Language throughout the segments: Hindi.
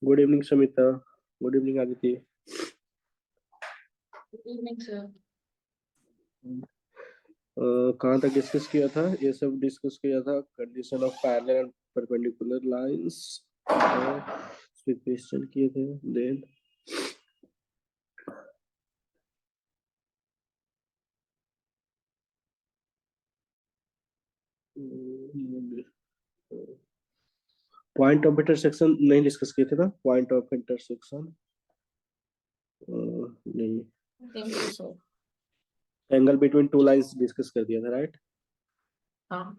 Good evening Samita. Good evening Aditya. Good evening sir. कहाँ तक डिस्कस किया था? ये सब डिस्कस किया था, condition of parallel and perpendicular lines question किए थे। देन पॉइंट ऑफ इंटरसेक्शन नहीं डिस्कस किए थे ना? पॉइंट ऑफ इंटरसेक्शन नहीं, thank you sir. Angle between two lines discuss कर दिया था, राइट? हाँ।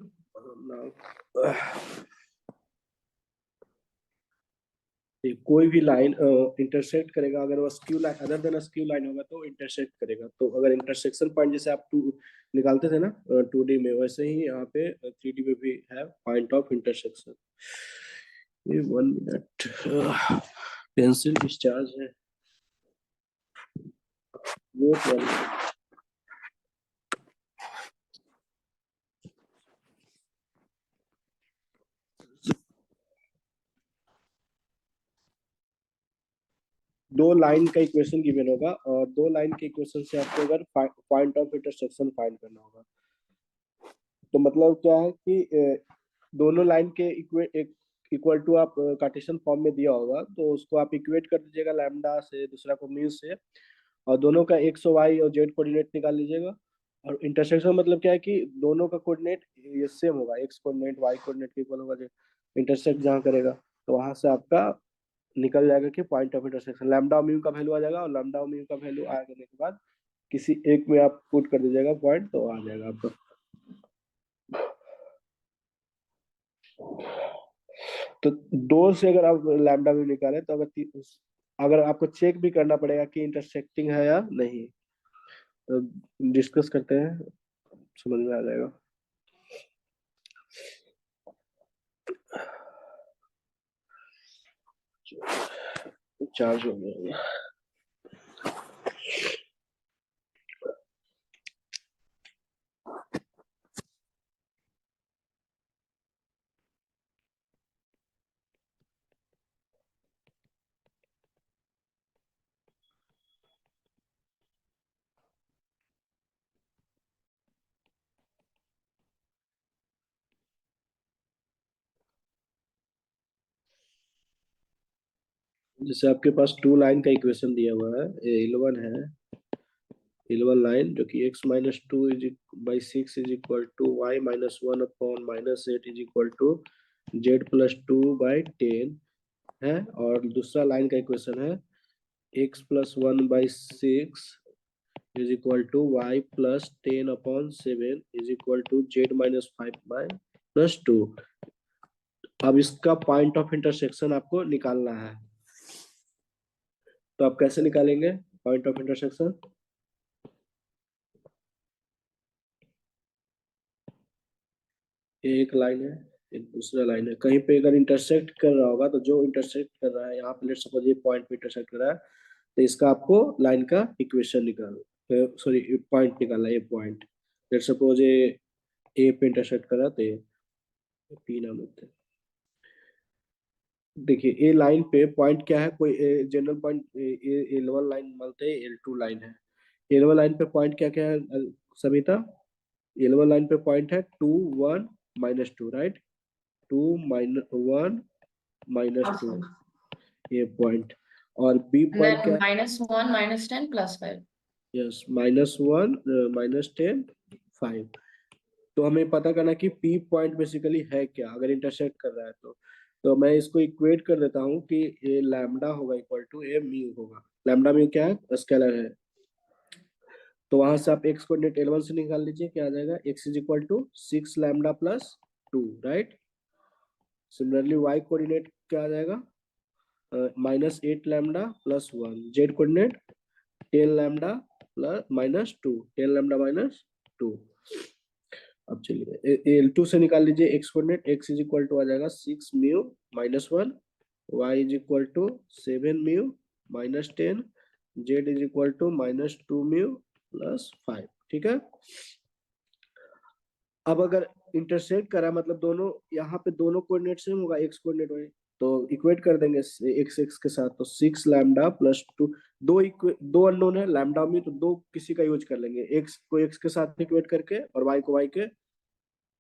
कोई भी लाइन इंटरसेक्ट करेगा, अगर वो skew line other than skew line होगा तो इंटरसेक्ट करेगा। तो अगर इंटरसेक्शन पॉइंट जैसे आप टू निकालते थे ना 2D में, वैसे ही यहाँ पे 3D में भी है पॉइंट ऑफ इंटरसेक्शन। ये 1 मिनट, पेंसिल डिस्चार्ज है वो दो लाइन का इक्वेशन गिवन होगा और दो लाइन के इक्वेशन से आपको अगर पॉइंट ऑफ इंटरसेक्शन फाइंड करना होगा, तो मतलब क्या है कि दोनों लाइन के इक्वल टू आप कार्टेशियन फॉर्म में दिया होगा, तो उसको आप इक्वेट कर दीजिएगा लैम्डा से, दूसरा को म्यू से, और दोनों का एक्स वाई और जेड कोऑर्डिनेट निकाल लीजिएगा। और इंटरसेक्शन मतलब क्या है कि दोनों का कोऑर्डिनेट ये सेम होगा, एक्स कोऑर्डिनेट वाई कोऑर्डिनेट के इक्वल होगा, जो इंटरसेक्ट जहाँ करेगा, तो वहां से आपका निकल जाएगा कि point of intersection lambda mu का वैल्यू आ जाएगा, और लैम्डा म्यू का वैल्यू आ जाने के बाद किसी एक में आप पुट कर दीजिएगा पॉइंट, तो आ जाएगा आपका। तो दो से अगर आप लैम्डा म्यू निकाले, तो अगर आपको चेक भी करना पड़ेगा कि इंटरसेक्टिंग है या नहीं, तो डिस्कस करते हैं, समझ में आ जाएगा। चार्ज हो गया। जैसे आपके पास टू लाइन का इक्वेशन दिया हुआ है, L1 है, L1 लाइन जो कि x minus two by six is equal to y minus one upon minus eight is equal to z plus two by ten है, और दूसरा लाइन का इक्वेशन है x plus one by six is equal to y plus ten upon seven is equal to z minus five by plus two. अब इसका पॉइंट ऑफ इंटरसेक्शन आपको निकालना है, तो आप कैसे निकालेंगे पॉइंट ऑफ इंटरसेक्शन? एक लाइन है, एक दूसरा लाइन है, कहीं पे अगर इंटरसेक्ट कर रहा होगा, तो जो इंटरसेक्ट कर रहा है यहाँ पे, लेट्स सपोज ये पॉइंट पे इंटरसेक्ट कर रहा है, तो इसका आपको लाइन का इक्वेशन निकाल, सॉरी पॉइंट निकालना है। ये पॉइंट लेट्स सपोज ये ए पे इंटरसेक्ट कर रहा है, तो ये पी नाम लेते हैं। देखिए ए लाइन पे पॉइंट क्या है, कोई जनरल पॉइंट L1 लाइन मानते हैं, L2 लाइन है। L1 लाइन पे पॉइंट क्या क्या है सविता? L1 लाइन पे पॉइंट है 2 1 minus two, right? 2 minus 1 minus two, ये पॉइंट। और बी पॉइंट क्या है? -1 -10 +5। यस, -1 -10 5। तो हमें पता करना कि पी पॉइंट बेसिकली है क्या, अगर इंटरसेक्ट कर रहा है तो मैं इसको इक्वेट कर देता हूँ कि ये लैम्डा होगा इक्वल टू ए म्यू होगा। लैम्डा म्यू क्या है? स्केलर है। तो वहां से आप एक्स कोऑर्डिनेट L1 से निकाल लीजिए, क्या आ जाएगा? x is equal to 6 lambda plus 2, right? Similarly y coordinate क्या आ जाएगा? -8 lambda plus 1। Z coordinate 10 lambda plus -2, 10 lambda -2। अब चलिए L2 से निकाल लीजिए x coordinate, x is equal to आ जाएगा 6 mu -1, y is equal to 7 mu -10, z is equal to -2 mu +5। ठीक है। अब अगर इंटरसेक्ट करा मतलब दोनों यहाँ पे दोनों कोऑर्डिनेट सेम होगा, एक्स कोऑर्डिनेट वाई, तो इक्वेट कर देंगे एक्स एक्स के साथ, तो 6 लैम्डा प्लस 2, दो अननोन है लैम्डा में, तो दो किसी का यूज कर लेंगे, एक्स को एक्स के साथ इक्वेट करके और वाई को वाई के,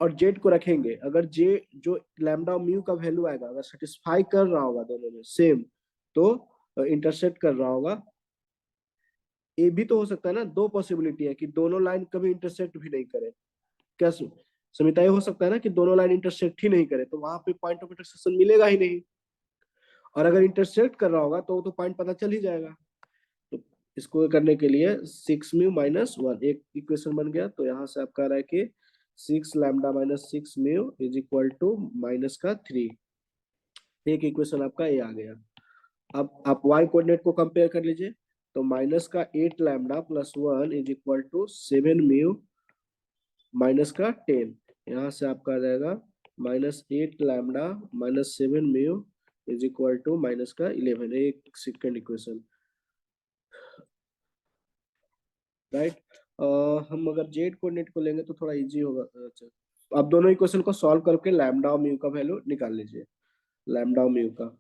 और जेड को रखेंगे। अगर जे जो लैम्डा म्यू का वैल्यू आएगा अगर सेटिस्फाई कर रहा होगा दोनों में सेम, तो इंटरसेक्ट कर रहा होगा। ये भी तो हो सकता है ना, दो पॉसिबिलिटी है कि दोनों लाइन कभी इंटरसेक्ट भी नहीं करे। क्या समिता, ये हो सकता है ना कि दोनों लाइन इंटरसेक्ट ही नहीं करे, तो वहां पे पॉइंट ऑफ इंटरसेक्शन मिलेगा ही नहीं। और अगर इंटरसेक्ट कर रहा होगा तो पॉइंट पता चल ही जाएगा। तो इसको करने के लिए 6 म्यू - 1 एक इक्वेशन बन गया। तो यहाँ से आपका आ रहा है कि 6 lambda minus 6 mu is equal to minus का 3। एक इक्वेशन आपका ये आ गया। अब आप y कोऑर्डिनेट को कंपेयर कर लीजिए, तो माइनस का 8 lambda plus 1 is equal to 7 mu minus का 10। यहाँ से आपका आ जाएगा minus 8 lambda minus 7 mu is equal to minus का 11, एक सेकंड इक्वेशन, राइट। हम अगर जेड कोऑर्डिनेट को लेंगे तो थोड़ा इजी होगा। अच्छा, आप दोनों इक्वेशन को सॉल्व करके लैम्डा और म्यू का वैल्यू निकाल लीजिए, लैम्डा और म्यू का।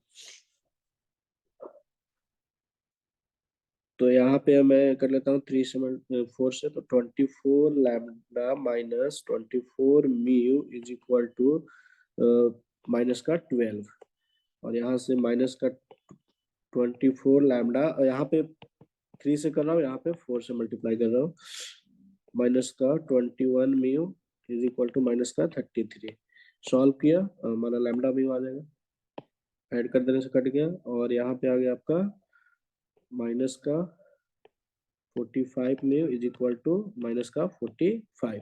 तो यहाँ पे मैं कर लेता हूँ 3 7 4 से, तो 24 lambda minus 24 mu is equal to minus का 12, और यहाँ से माइनस का 24 लैम्डा, और यहाँ पे 3 से कर रहा हूँ, यहाँ पे 4 से मल्टीप्लाई कर रहा हूँ, माइनस का 21 mu is equal to minus का 33। सॉल्व किया, हमारा लैम्डा म्यू आ जाएगा, ऐड कर देने से कट गया, और यहाँ पे आ गया आपका माइनस का 45 mu is equal to minus का 45।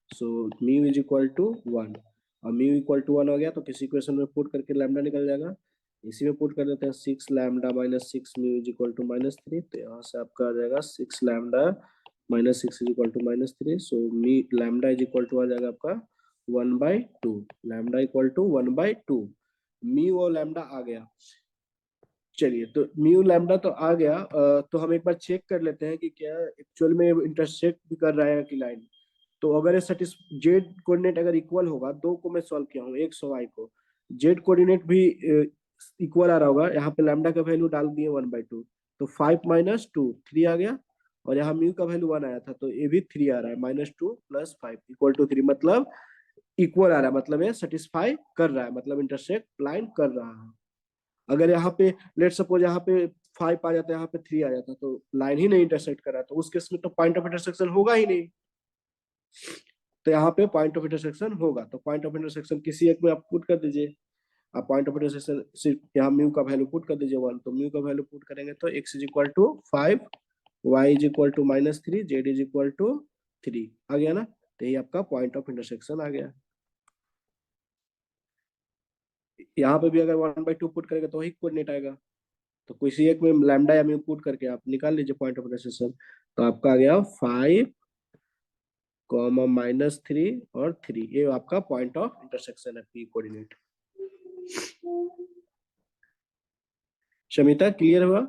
So mu is equal to 1, और म्यू इक्वल टू 1 हो गया तो किसी इक्वेशन में पुट करके लैम्डा निकल जाएगा। इसी में पुट कर देते हैं 6 lambda minus 6 mu is equal to minus 3, तो यहाँ से आपका आ जाएगा 6 lambda minus 6 is equal to minus 3। So me lambda is equal to आ जाएगा आपका 1/2, लैम्डा इक्वल टू 1/2, म्यू और लैम्डा आ गया। चलिए, तो म्यू लैम्डा तो आ गया, तो हम एक बार चेक कर लेते हैं कि क्या एक्चुअल में इंटरसेक्ट भी कर रहा है कि लाइन। तो अगर ये सटिस जेड कोऑर्डिनेट अगर इक्वल होगा, दो को मैं सॉल्व किया हूँ, एक सौ वाई को, जेड कोऑर्डिनेट भी इक्वल आ रहा होगा। यहाँ पे लैम्डा का वैल्यू डाल दिए 1/2, तो 5 माइनस 2 3 आ गया, और यहाँ म्यू का वैल्यू 1 आया था, तो ये भी 3 आ रहा है, -2 + 5 इक्वल टू 3, मतलब इक्वल आ रहा है, मतलब ये सेटिस्फाई कर रहा है, मतलब इंटरसेक्ट लाइन कर रहा है। अगर यहाँ पे लेट सपोज यहाँ पे 5 आ जाता है, यहाँ पे 3 आ जाता, तो लाइन ही नहीं इंटरसेक्ट कर रहा, तो उस केस में तो पॉइंट ऑफ इंटरसेक्शन होगा ही नहीं। तो यहाँ पे पॉइंट ऑफ इंटरसेक्शन होगा, तो पॉइंट ऑफ इंटरसेक्शन किसी एक में आप पुट कर दीजिए। आप पॉइंट ऑफ इंटरसेक्शन सिर्फ यहाँ म्यू का वैल्यू पुट कर दीजिए 1, तो म्यू का वैल्यू पुट करेंगे तो x is equal to 5, y is equal to -3, z is equal to 3 आ गया ना। तो ये आपका पॉइंट ऑफ इंटरसेक्शन आ गया। यहाँ पे भी अगर 1/2 पुट करेंगे तो वही कोऑर्डिनेट आएगा, तो किसी एक में लैम्डा या म्यू पुट करके आप निकाल लीजिए पॉइंट ऑफ इंटरसेक्शन। तो आपका आ गया 5, -3 और 3, ये आपका पॉइंट ऑफ इंटरसेक्शन है, पी कोऑर्डिनेट। शमिता, क्लियर हुआ?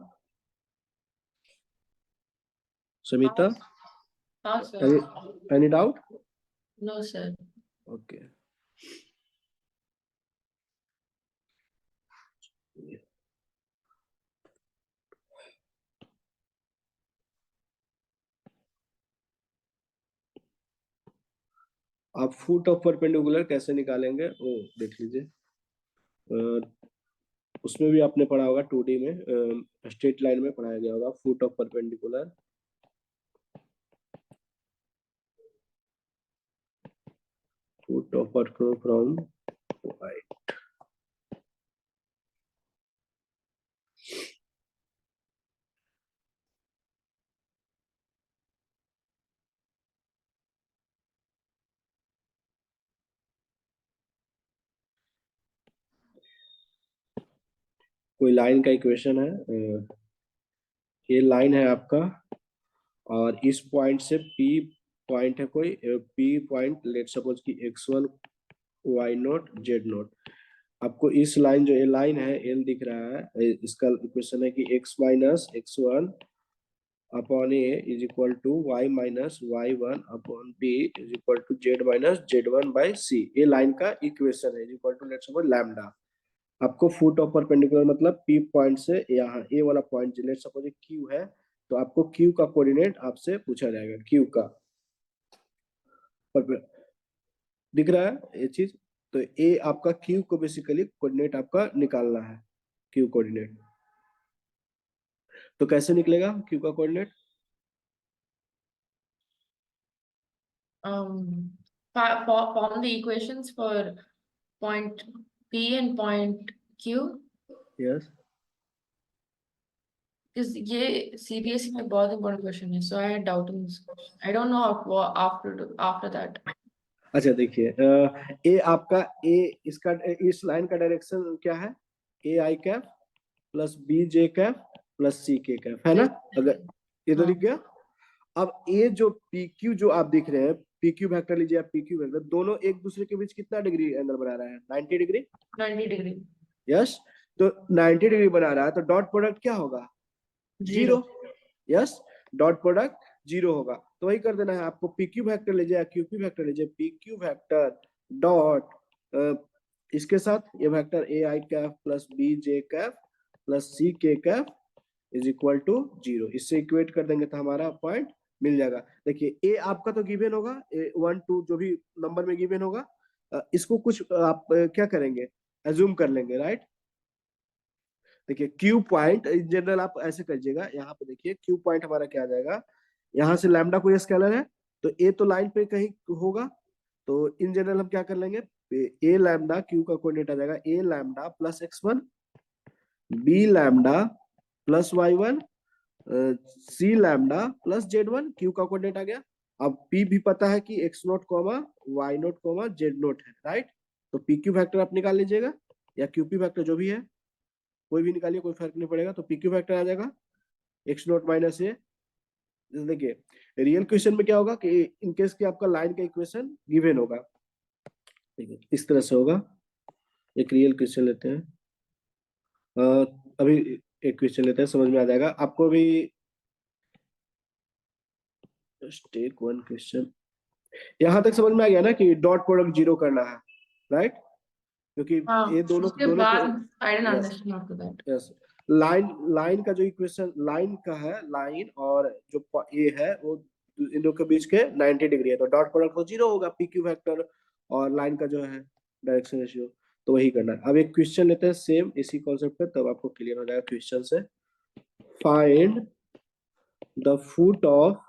शमिता, हाँ sir. Any doubt? No sir. Okay. आप फुट ऑफ परपेंडिकुलर कैसे निकालेंगे वो देख लीजिए। उसमें भी आपने पढ़ा होगा 2D में, स्ट्रेट लाइन में पढ़ाया गया होगा foot of perpendicular. Foot of perpendicular from y, कोई लाइन का इक्वेशन है, ये लाइन है आपका, और इस पॉइंट से P पॉइंट है, कोई P पॉइंट, लेट सपोज कि x1 y0 z0। आपको इस लाइन, जो ये लाइन है L दिख रहा है, इसका इक्वेशन है कि x - x1 upon A is equal to y minus y one upon B is equal to z minus z one by C. ये लाइन का इक्वेशन है, is equal to let's suppose lambda. आपको फुट ऑफ परपेंडिकुलर मतलब पी पॉइंट से यहाँ ए वाला पॉइंट लेट्स सपोज क्यू है, तो आपको क्यू का कोऑर्डिनेट आपसे पूछा जाएगा, क्यू का। दिख रहा है ये चीज? तो ए आपका क्यू को बेसिकली कोऑर्डिनेट आपका निकालना है, क्यू कोऑर्डिनेट। तो कैसे निकलेगा क्यू का coordinate? Form the equations for point P and point Q. Yes Because ये CBSE में बहुत important question है, so I had doubt in this question. I don't know after that. अच्छा देखिए, ए आपका ए इसका इस लाइन का डायरेक्शन क्या है? A i cap plus B j cap plus C k cap, है ना? अगर इधर लिख गया। अब ए जो पी क्यू जो आप दिख रहे हैं, पी क्यू वेक्टर लीजिए आप, पी क्यू वेक्टर दोनों एक दूसरे के बीच कितना डिग्री एंगल बना रहा है? 90 डिग्री। 90 degree. यस, तो 90 डिग्री बना रहा है, तो डॉट प्रोडक्ट क्या होगा? Zero. Yes, dot product zero होगा। तो वही कर देना है आपको, पी क्यू वेक्टर लीजिए या क्यू क्यू वेक्टर लीजिए, पी क्यू वेक्टर डॉट इसके साथ ये vector A i cap plus B j cap plus C k cap is equal to zero. इससे इक्वेट कर देंगे तो हमारा पॉइंट मिल जाएगा। देखिए ए आपका तो गिवन होगा, ए 1 2 जो भी नंबर में गिवन होगा, इसको कुछ आप क्या करेंगे, एज्यूम कर लेंगे, राइट? देखिए क्यू पॉइंट इन जनरल आप ऐसे करिएगा, यहाँ पे देखिए क्यू पॉइंट हमारा क्या आ जाएगा, यहाँ से लैम्डा कोई स्केलर है, तो ए तो लाइन पे कहीं होगा, तो इन जनरल हम क्या कर लेंगे, ए लैम्डा क्यू का कोऑर्डिनेट आ जाएगा A lambda plus x1, B lambda plus y1, C lambda plus z1। Q का कोऑर्डिनेट आ गया। अब p भी पता है कि x not comma y not comma z not है, राइट? तो पी क्यू फैक्टर आप निकाल लीजिएगा या क्यूपी फैक्टर जो भी है, कोई भी निकालिए, कोई फर्क नहीं पड़ेगा। तो पी क्यू फैक्टर आ जाएगा x नोट माइनस ए। देखिए रियल क्वेश्चन में क्या होगा कि इन केस कि आपका लाइन का इक्वेशन गिवन होगा, ठीक है, इस तरह से होगा। एक रियल क्वेश्चन लेते हैं, अभी एक क्वेश्चन लेते हैं, समझ में आ जाएगा आपको भी। टेक वन क्वेश्चन, यहाँ तक समझ में आ गया ना कि डॉट प्रोडक्ट जीरो करना है, राइट? क्योंकि ये दोनों उसके दोनों बाद को, I didn't yes understand after that. Yes, line line का जो इक्वेशन लाइन का है, लाइन और जो ए है वो इन दोनों के बीच के 90 डिग्री है, तो डॉट प्रोडक्ट तो जीरो होगा, पी क्यू वेक्टर और लाइन का जो है डायरेक्शन रेशियो। तो वही करना है। अब एक क्वेश्चन लेते हैं सेम इसी कॉन्सेप्ट पे, तब आपको क्लियर हो जाएगा क्वेश्चन से। Find the foot of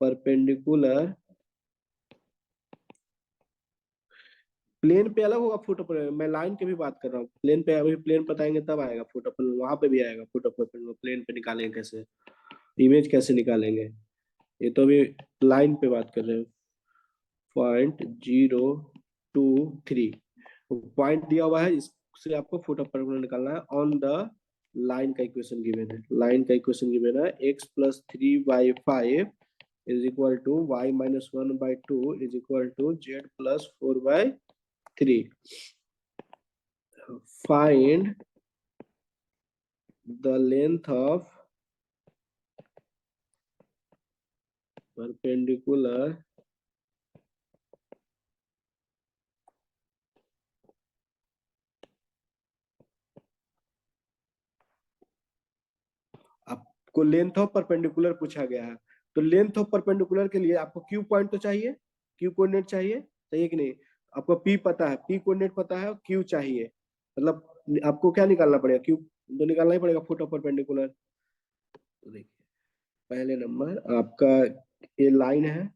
perpendicular, plane पे अलग होगा फुट ऑफ, मैं लाइन की भी बात कर रहा हूँ। प्लेन पे अभी प्लेन बताएंगे तब आएगा फुट ऑफ, वहां पे भी आएगा फुट ऑफ। प्लेन पे निकालेंगे कैसे, इमेज कैसे निकालेंगे, ये तो अभी लाइन पे बात कर रहे हैं। पॉइंट 0 2 3 पॉइंट दिया हुआ है, इससे आपको फुट ऑफ परपेंडिकुलर निकालना है ऑन द लाइन का इक्वेशन गिवन है। लाइन का इक्वेशन गिवन है x plus 3/5 is equal to y minus 1/2 is equal to z plus 4/3। find the length of perpendicular आपको लेंथ ऑफ परपेंडिकुलर पूछा गया है, तो लेंथ ऑफ परपेंडिकुलर के लिए आपको क्यू पॉइंट तो चाहिए, क्यू कोऑर्डिनेट चाहिए, चाहिए कि नहीं? आपको पी पता है, पी कोऑर्डिनेट पता है, क्यू चाहिए, मतलब आपको क्या निकालना पड़ेगा, क्यू तो निकालना ही पड़ेगा फुट ऑफ परपेंडिकुलर। तो देखिए पहले नंबर आपका ये लाइन है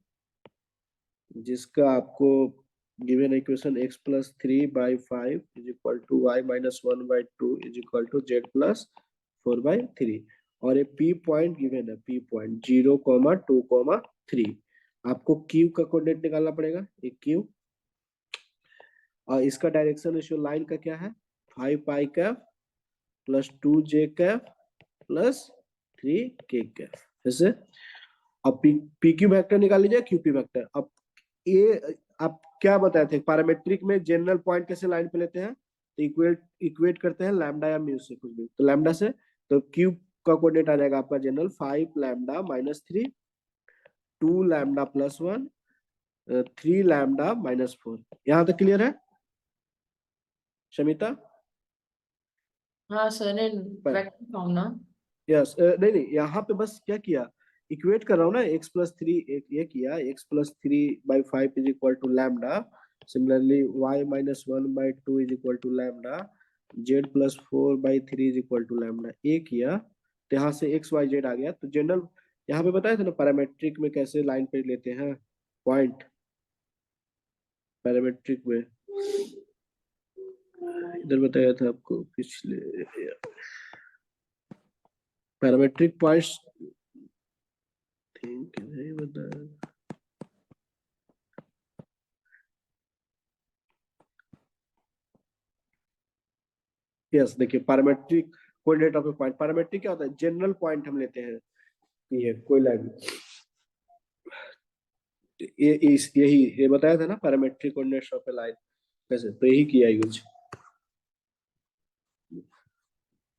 जिसका आपको given equation x plus 3/5 is equal to y minus 1/2 is equal to z plus 4/3, और ये p पॉइंट गिवन है, p पॉइंट 0,2,3। आपको q का कोऑर्डिनेट निकालना पड़ेगा, ये q, और इसका डायरेक्शन रेशियो लाइन का क्या है, 5 Kaif plus 2j Kaif plus 3k Kaif. ऐसे अब पी क्यू वेक्टर निकाल लीजिए, क्यूपी वेक्टर। अब ये आप क्या बताए थे पैरामेट्रिक में जनरल पॉइंट कैसे लाइन पे लेते हैं, तो इक्वेट करते हैं लैम्डा या म्यू से कुछ भी, तो लैम्डा से, तो क्यूब का कोऑर्डिनेट आ जाएगा आपका general 5 lambda minus 3, 2 lambda plus 1, 3 lambda minus 4। यहाँ तक क्लियर है शमिता? हाँ सर, ने वेक्टर फॉर्म ना। यस, नहीं नहीं, यहाँ पे बस क्या किया, इक्वेट कर रहा हूँ ना, x प्लस 3 एक ये किया, x plus 3/5 is equal to lambda, similarly y minus 1/2 is equal to lambda, z plus 4/3 is equal to lambda, ये किया, तो यहाँ से x y z आ गया। तो जनरल यहाँ पे बताया था ना पैरामेट्रिक में कैसे लाइन पे लेते हैं पॉइंट, पैरामेट्रिक में इधर बताया था आपको पिछले, पैरामेट्रिक पॉइंट्स थिंक नहीं बताया। यस, देखिए parametric coordinate of A point, parametric क्या होता है, जनरल पॉइंट हम लेते हैं, ये कोई लाइन, यही ये बताया था ना parametric coordinates of A line कैसे, तो यही किया यूज।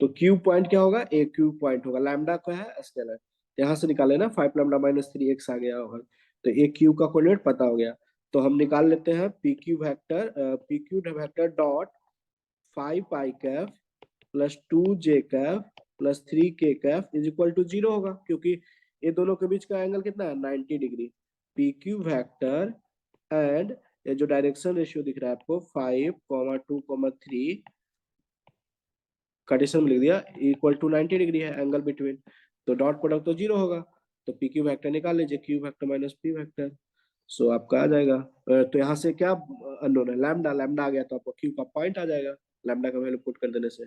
तो क्यू पॉइंट क्या होगा, ए क्यू पॉइंट होगा, लैम्डा का है स्केलर, यहाँ से निकाले ना 5 लैम्डा माइनस 3 एक्स आ गया होगा, तो ए क्यू का कोऑर्डिनेट पता हो गया, तो हम निकाल लेते हैं पी क्यू वेक्टर डॉट 5 आई कैफ प्लस 2 जे कैफ प्लस 3 के कैफ इज इक्वल टू 0 होगा, क्योंकि ये दोनों के बीच का एंगल कितना है, 90 degree. P Q vector and ये जो डायरेक्शन रेशियो दिख रहा है आपको 5,2,3 कार्टेशियन में लिख दिया, इक्वल टू 90 डिग्री है एंगल बिटवीन, तो डॉट प्रोडक्ट तो 0 होगा, तो पी क्यू वेक्टर निकाल लीजिए, Q vector minus P vector, so आपका आ जाएगा। तो यहाँ से क्या अननोन है, लैम्डा, लैम्डा आ गया तो आपको क्यू का पॉइंट आ जाएगा लैम्डा का वैल्यू पुट कर देने से।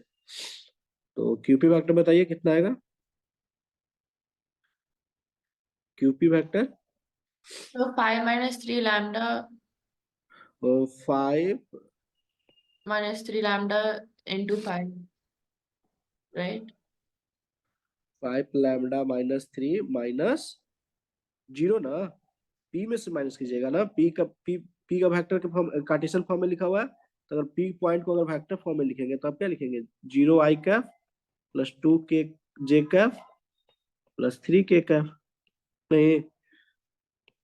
तो क्यूपी वेक्टर बताइए कितना आएगा, क्यूपी वेक्टर तो 5 minus 3 lambda 5 minus 3 lambda into 5, right. 5 lambda minus 3 minus 0 ना, पी में से माइनस कीजिएगा ना, पी का वेक्टर के फॉर्म कार्टेशियन फॉर्म में लिखा हुआ है, तो अगर पी पॉइंट को अगर वेक्टर फॉर्म में लिखेंगे तो आप क्या लिखेंगे, 0 आई कैफ प्लस 2 के जे कैफ प्लस 3 के कैफ, नहीं,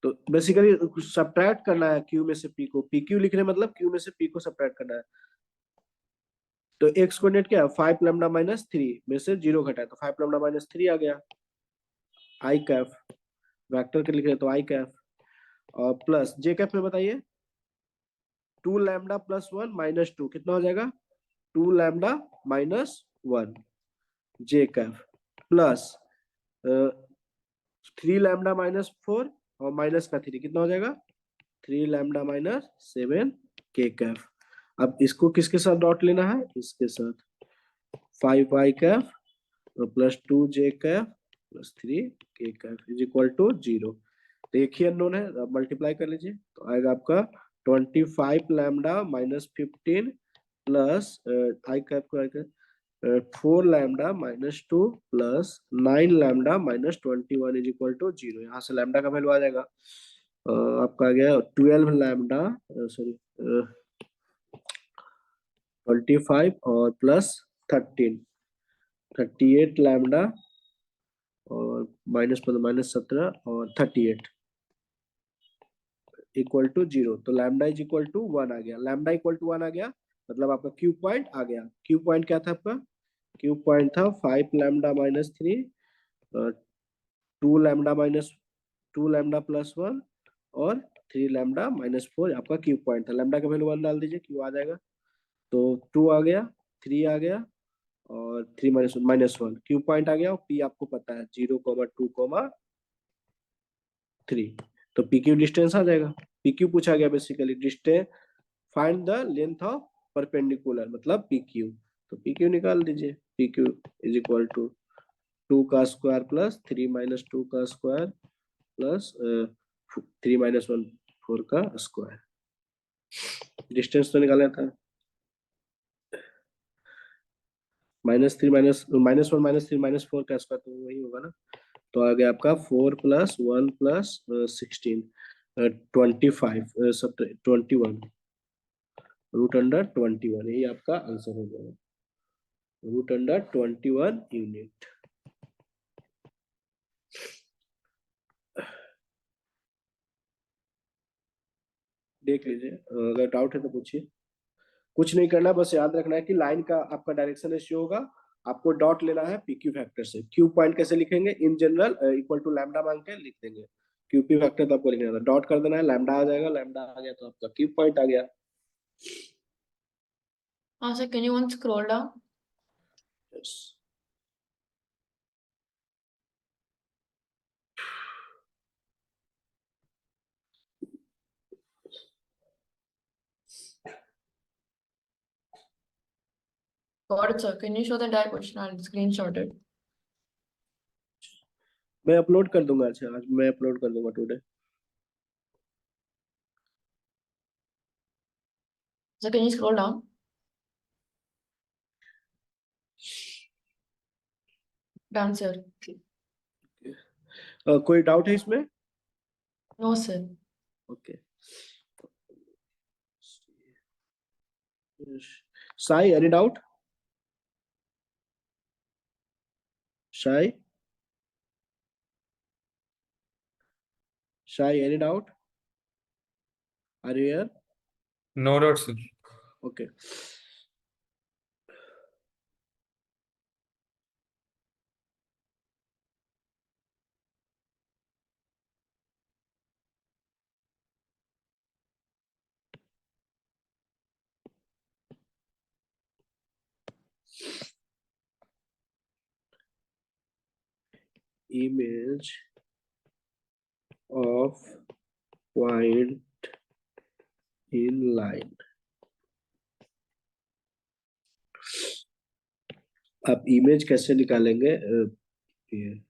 तो बेसिकली सब्ट्रैक्ट करना है क्यू में से पी को, पी क्यू लिखने मतलब क्यू में से पी को सब्ट्रैक्ट करना है। तो एक्स कोऑर्डिनेट क्या है, 5 लैम्डा माइनस 3 में से 0 घटा है, तो 5 लैम्डा माइनस 3 आ गया, आई कैफ वेक्टर के लिख रहे तो आई कैफ, और प्लस जे कैफ में बताइए 2 लैम्डा प्लस 1 माइनस 2 कितना हो जाएगा, 2 लैम्डा माइनस 1 जे कैफ प्लस 3 लैम्डा माइनस 4 और माइनस का 3 कितना हो जाएगा, 3 लैम्डा माइनस 7 के कैफ। अब इसको किसके साथ डॉट लेना है, इसके साथ 5 आई कैफ प्लस 2 जे कैफ प्लस 3 के कैफ इज इक्वल टू 0। तो एक ही अननोन है, अब मल्टीप्लाई कर लीजिए तो आएगा आपका 25 लैम्डा माइनस 15 प्लस आई कैफ को 4 lambda minus 2 plus 9 lambda minus 21 is equal to 0। यहाँ से लैम्डा का वैल्यू आ जाएगा आपका आ गया 12 लैम्डा, सॉरी 25 और प्लस 13, 38 लैम्डा और माइनस 17 और 38 इक्वल टू 0, तो लैम्डा इज इक्वल टू 1 आ गया, लैम्डा इक्वल टू 1 आ गया, मतलब आपका क्यू पॉइंट आ गया। क्यू पॉइंट क्या था आपका, क्यू पॉइंट था 5 lambda minus 3, 2 lambda minus 2 lambda plus 1 और 3 लैम्डा माइनस 4 आपका क्यू पॉइंट था। लैम्डा का वैल्यू 1 डाल दीजिए, क्यू आ जाएगा, तो 2 आ गया, 3 आ गया और 3 माइनस 1 क्यू पॉइंट आ गया, और पी आपको पता है 0,2,3, तो पी क्यू डिस्टेंस आ जाएगा। पी क्यू पूछा गया basically, distance find the length of perpendicular मतलब पी क्यू, तो पी क्यू निकाल दीजिए, P Q is equal to 2 का स्क्वायर प्लस 3 माइनस 2 का स्क्वायर प्लस 3 माइनस 1 4 का स्क्वायर, डिस्टेंस तो निकाला था, -3 -1 -3 -4 का स्क्वायर तो वही होगा ना, तो आ गया आपका 4 प्लस 1 प्लस 16 25 21 √21, यही आपका आंसर हो जाएगा, √21 यूनिट। देख लीजिए, अगर डाउट है तो पूछिए। कुछ नहीं करना, बस याद रखना है कि लाइन का आपका डायरेक्शन रेशियो होगा, आपको डॉट लेना है पीक्यू फैक्टर से। क्यू पॉइंट कैसे लिखेंगे, in general equal to lambda मांग के लिख देंगे, क्यूपी फैक्टर तो आपको लिखना था, डॉट कर देना है, लैम्डा आ जाएगा, लैम्डा आ गया तो आपका क्यू पॉइंट आ गया। sir, can you once scroll down? Yes. Got it, sir. Can you show the entire question? I'll screenshot it. मैं अपलोड कर दूंगा, अच्छा आज मैं अपलोड कर दूंगा today. Sir, can you scroll down? Down, sir. कोई डाउट है इसमें? No, sir. Okay, Sai any doubt? शाई, शाई any doubt? Are you here? No doubt, sir. Okay, image of point in line। आप इमेज कैसे निकालेंगे? ये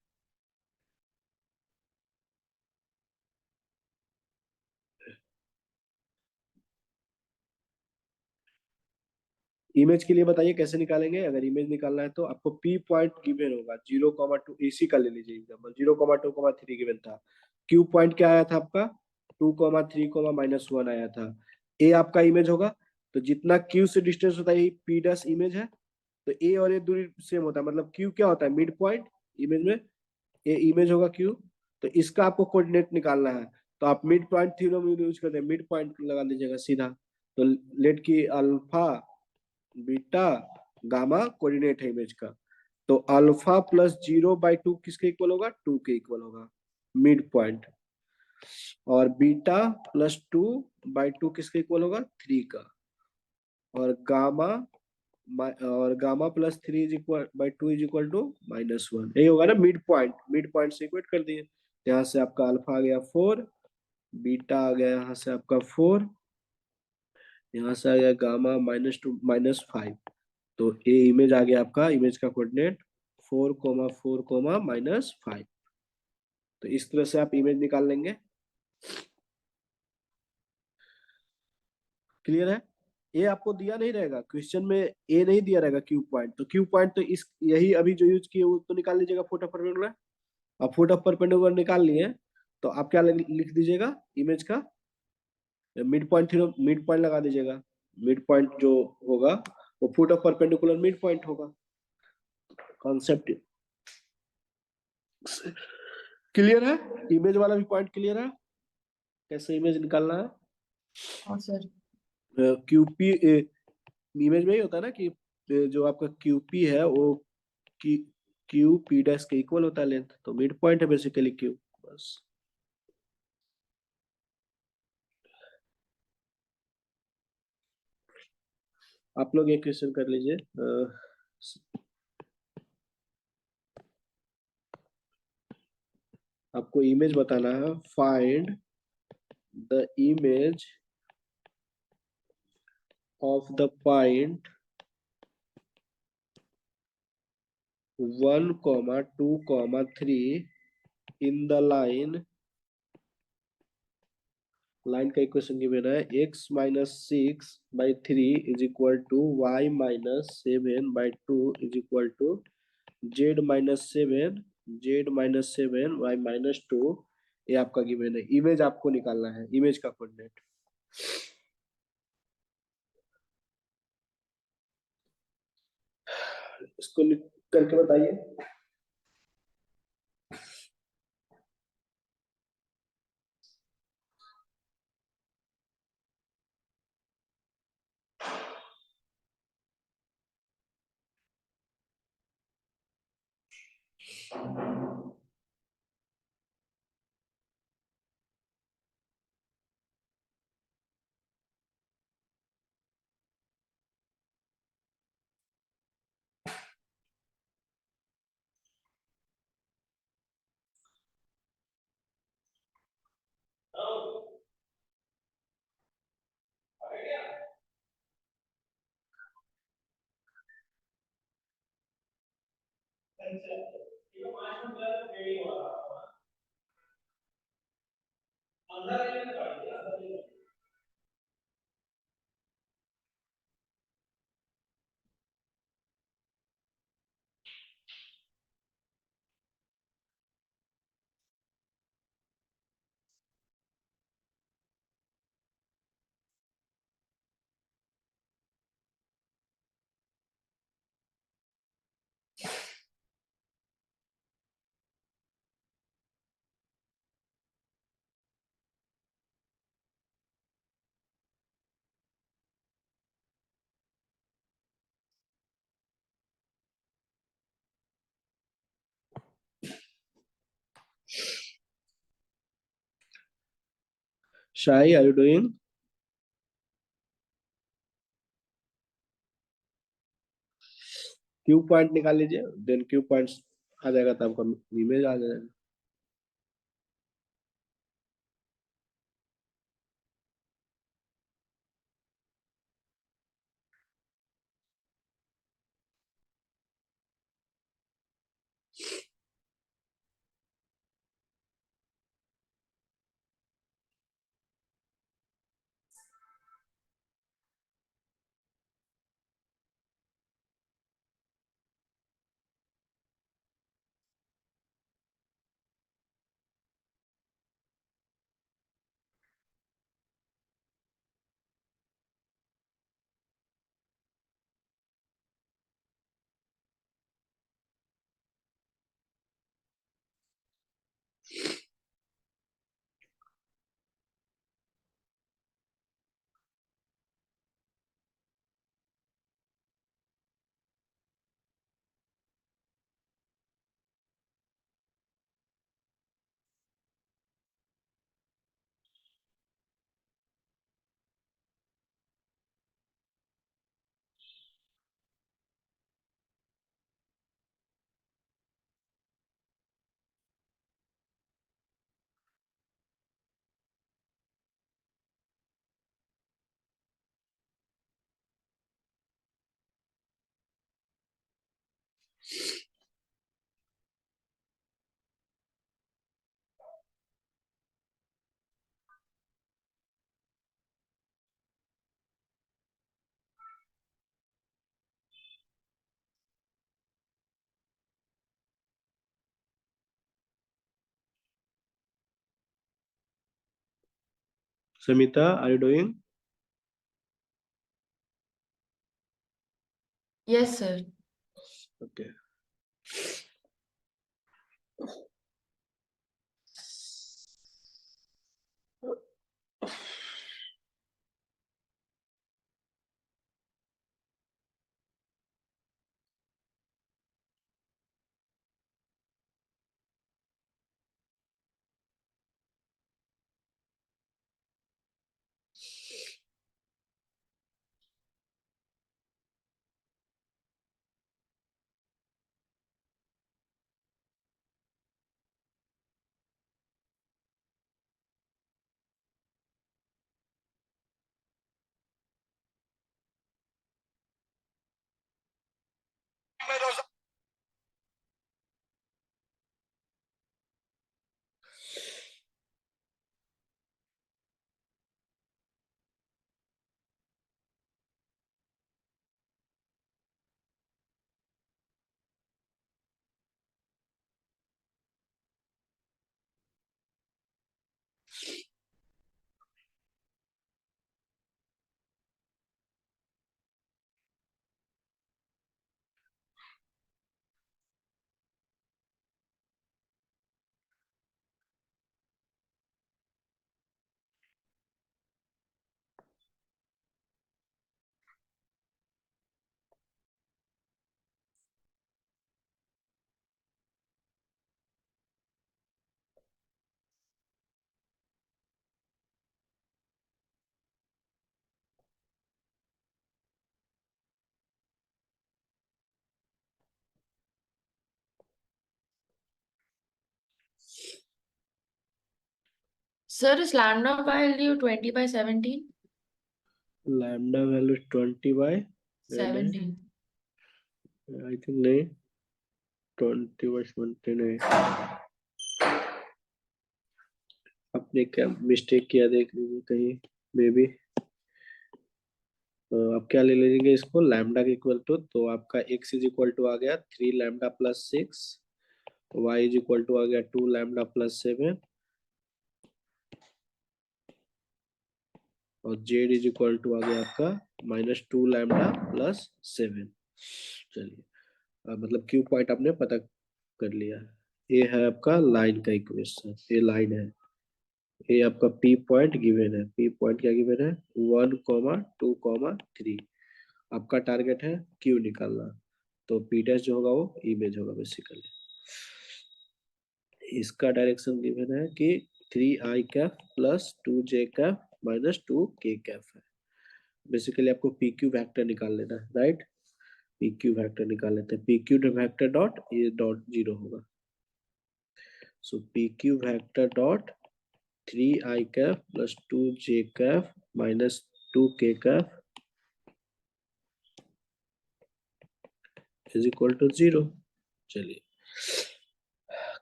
इमेज के लिए बताइए कैसे निकालेंगे। अगर इमेज निकालना है तो आपको पी पॉइंट गिवन होगा 0,2, इसी का ले लीजिए एग्जाम्पल, 0,2,3 गिवन था। क्यू पॉइंट क्या आया था आपका, 2,3,-1 आया था। ए आपका इमेज होगा, तो जितना क्यू से डिस्टेंस होता है पी डैश इमेज है, तो ए और ए दूरी सेम होता है, मतलब क्यू क्या होता है, मिड पॉइंट इमेज में, ए इमेज होगा क्यू, तो इसका आपको कोऑर्डिनेट निकालना है। तो आप मिड पॉइंट थ्योरम यूज करते हैं, मिड पॉइंट लगा लीजिएगा सीधा। तो लेट की अल्फा बीटा गामा कोऑर्डिनेट है इमेज का, तो अल्फा प्लस 0/2 किसके इक्वल होगा, 2 के इक्वल होगा मिड पॉइंट, और बीटा प्लस 2/2 किसके इक्वल होगा, 3 का, और gamma plus 3 is equal by 2 is equal to -1, यही होगा ना मिड पॉइंट। मिड पॉइंट से इक्वेट कर दिए, यहाँ से आपका अल्फा आ गया 4, बीटा आ गया यहाँ से आपका 4, यहाँ से आ गया गामा -2 -5, तो ये इमेज आ गया आपका, इमेज का कोऑर्डिनेट 4,4, -5। तो इस तरह से आप इमेज निकाल लेंगे। क्लियर है? ये आपको दिया नहीं रहेगा क्वेश्चन में, ए नहीं दिया रहेगा क्यू पॉइंट, तो क्यू पॉइंट तो इस यही अभी जो यूज किए वो तो निकाल लीजिएगा, फुट ऑफ परपेंडिकुलर। अब फुट ऑफ परपेंडिकुलर निकाल लिए, तो आप क्या लिख दीजिएगा इमेज का, मिड पॉइंट लगा दीजिएगा। मिड पॉइंट जो होगा वो foot of perpendicular mid point होगा। कॉन्सेप्ट क्लियर है? इमेज वाला भी पॉइंट क्लियर है, कैसे इमेज निकालना है? हाँ, sir. क्यूपी इमेज में ही होता है ना कि जो आपका क्यूपी है वो क्यू पी डैश के इक्वल होता है लेंथ, तो मिड पॉइंट है बेसिकली क्यू, बस। आप लोग एक क्वेश्चन कर लीजिए, आपको इमेज बताना है, find the image of the point 1,2,3 in the line का इक्वेशन गिवन है, x -6/3 is equal to y -7/2 is equal to z -7 y -2, ये आपका गिवन है। इमेज आपको निकालना है, इमेज का कोऑर्डिनेट। इसको करके बताइए। Shai, are you doing? Q point निकाल लीजिए, देन क्यू पॉइंट्स आ जाएगा तो आपका इमेज आ जाएगा। Samita, are you doing? Yes, sir. Okay. Sir, is lambda value 20 by 17? Lambda value 20 by 17. I think नहीं, 20 बाय 17 नहीं। आपने क्या मिस्टेक किया देख लीजिए कहीं, मे बी। आप क्या ले लेंगे इसको लैम्डा के इक्वल टू, तो आपका x इज इक्वल टू आ गया 3 lambda plus 6, y is equal to आ गया 2 लैम्डा प्लस 7, और z इज इक्वल टू आ गया आपका -2 लैम्डा प्लस 7। चलिए, मतलब क्यू पॉइंट आपने पता कर लिया। ये है आपका लाइन का इक्वेशन, ये लाइन है। ये आपका पी पॉइंट गिवन है, पी पॉइंट क्या गिवन है 1,2,3। आपका टारगेट है क्यू निकालना, तो पी डैश जो होगा वो इमेज होगा बेसिकली। इसका डायरेक्शन गिवन है कि 3i cap plus 2j cap minus 2k Kaif है। बेसिकली आपको पी क्यू वैक्टर निकाल लेना है, राइट। पी क्यू वैक्टर निकाल लेते हैं, पी क्यू वैक्टर डॉट ये डॉट 0 होगा। So P Q vector dot 3i cap plus 2j cap minus 2k cap is equal to 0। चलिए,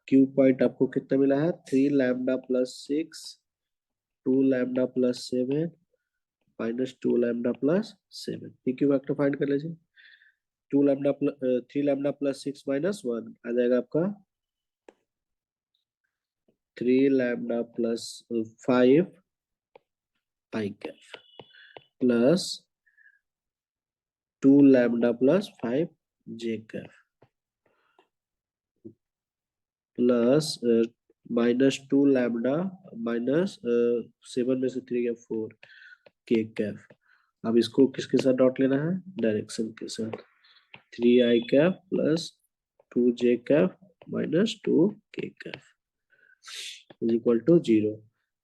क्यू पॉइंट आपको कितना मिला है 3 lambda plus 6, 2 lambda plus 7 minus 2 lambda plus 7। P Q vector find कर लीजिए। 2 lambda plus 3 lambda plus 6 minus 1 आ जाएगा आपका 3 लैम्डा प्लस 5 आई कैफ प्लस 2 लैम्डा प्लस 5 जे कैफ प्लस -2 लैम्डा माइनस 7 में से 3 या 4 के कैफ। अब इसको किसके साथ डॉट लेना है डायरेक्शन के साथ, 3i cap plus 2j cap minus 2k cap is equal to 0।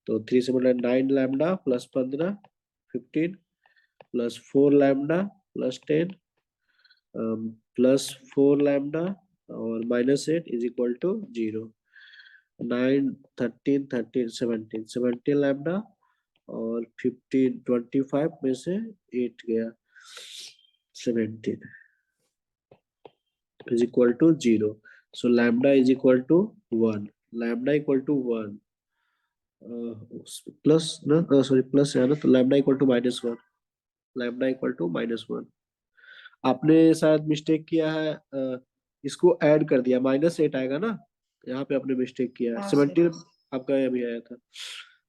तो 3 से मतलब 9 lambda plus 15 15 plus 4 lambda plus 10 plus 4 lambda और -8 इज इक्वल टू 0। 9 13 13 17 17 लैम्डा और 15 25 में से 8 गया 17 is equal to 0. So lambda is equal to 1. Lambda equal to 1 plus ना, सॉरी प्लस है ना, तो lambda equal to -1, lambda equal to -1। आपने शायद मिस्टेक किया है, इसको ऐड कर दिया, -8 आएगा ना, यहाँ पे आपने मिस्टेक किया है। हाँ, 17 आपका अभी आया था,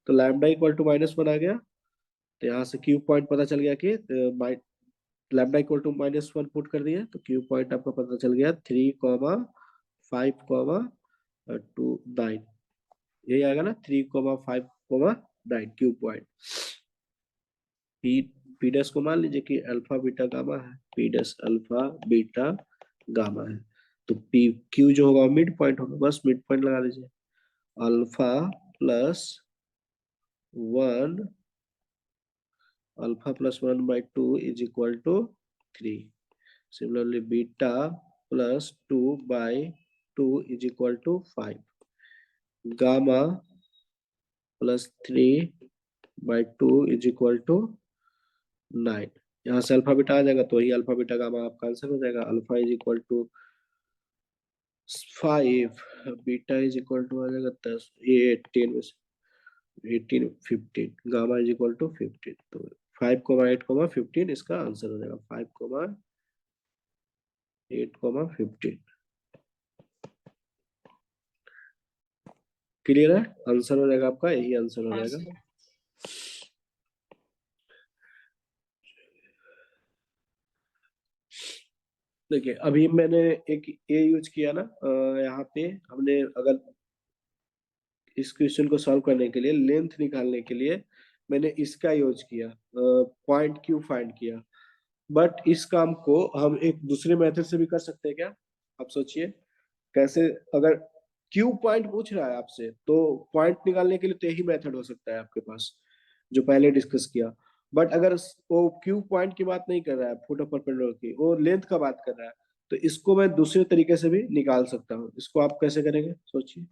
तो लैम्डा इक्वल टू -1 आ गया। तो यहाँ से क्यू पॉइंट पता चल गया कि लैम्डा इक्वल टू -1 पुट कर दिया, तो क्यू पॉइंट आपका पता चल गया 3,5,2,9। यही आएगा ना 3,5,9 Q point. P P dash को मान लीजिए कि अल्फा बीटा गामा है, P dash alpha beta gamma है, तो पी क्यू जो होगा मिड पॉइंट होगा, बस मिड पॉइंट लगा लीजिए। Alpha plus 1, alpha plus 1/2 is equal to 3। Similarly, beta plus 2/2 is equal to 5. Gamma plus 3/2 is equal to 9। यहाँ से अल्फा बीटा आ जाएगा, तो ही अल्फा बीटा गामा आपका आंसर हो जाएगा। Alpha is equal to 5, beta is equal to आ जाएगा 10, ये 18 में से 18 15, गामा इज इक्वल टू 15। तो 5,8,15 इसका आंसर हो जाएगा, 5,8,15। क्लियर है, आंसर हो जाएगा आपका, यही आंसर हो जाएगा। देखिए अभी मैंने एक ये यूज किया ना, यहाँ पे हमने अगर इस क्वेश्चन को सॉल्व करने के लिए लेंथ निकालने के लिए मैंने इसका यूज किया, पॉइंट क्यू फाइंड किया। बट इस काम को हम एक दूसरे मेथड से भी कर सकते हैं क्या, आप सोचिए कैसे। अगर क्यू पॉइंट पूछ रहा है आपसे, तो पॉइंट निकालने के लिए तो यही मेथड हो सकता है आपके पास जो पहले डिस्कस किया। बट अगर वो क्यू पॉइंट की बात नहीं कर रहा है, फुट ऑफ परपेंडिकुलर की, वो लेंथ का बात कर रहा है, तो इसको मैं दूसरे तरीके से भी निकाल सकता हूँ। इसको आप कैसे करेंगे सोचिए।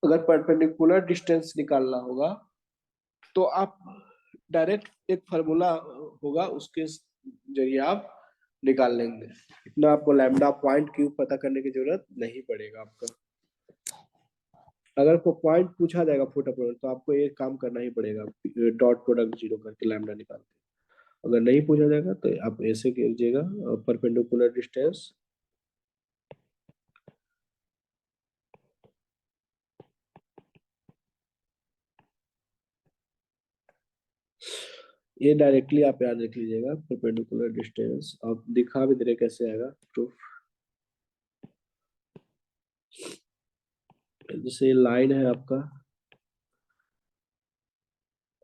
अगर परपेंडिकुलर डिस्टेंस निकालना होगा तो आप डायरेक्ट एक फार्मूला होगा, उसके जरिए आप निकाल लेंगे। इतना आपको लैम्डा पॉइंट क्यूब पता करने की जरूरत नहीं पड़ेगा आपका। अगर को पॉइंट पूछा जाएगा फुट अपॉन, तो आपको ये काम करना ही पड़ेगा, डॉट प्रोडक्ट जीरो करके लैम्डा निकाल के। अगर नहीं पूछा जाएगा तो आप ऐसे कीजिएगा, परपेंडिकुलर डिस्टेंस ये डायरेक्टली आप याद रख लीजिएगा। परपेंडिकुलर डिस्टेंस आप दिखा भी दे रहे कैसे आएगा प्रूफ। जैसे लाइन है आपका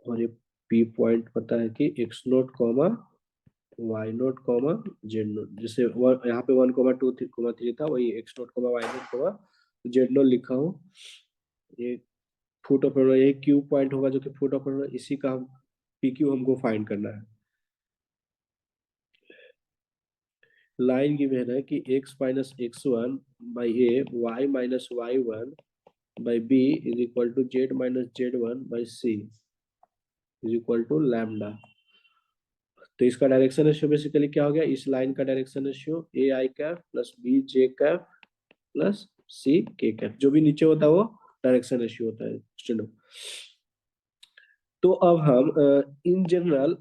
और ये पी पॉइंट पता है कि x naught comma y naught comma z naught, जैसे यहाँ पे 1,2,3 था, वही x naught comma y naught comma z naught लिखा हूँ। ये फुट ऑफ ये क्यू पॉइंट होगा जो कि फुट ऑफ इसी का हम पी क्यू हमको फाइंड करना है। लाइन गिवन है कि x minus x one by a, y minus y one by b is equal to z minus z one by c is equal to lambda. तो इसका डायरेक्शन रेशियो बेसिकली क्या हो गया, इस लाइन का direction ratio A i cap plus B j cap plus C k cap, जो भी नीचे होता है वो डायरेक्शन रेशियो होता है स्टूडेंट। तो अब हम इन जनरल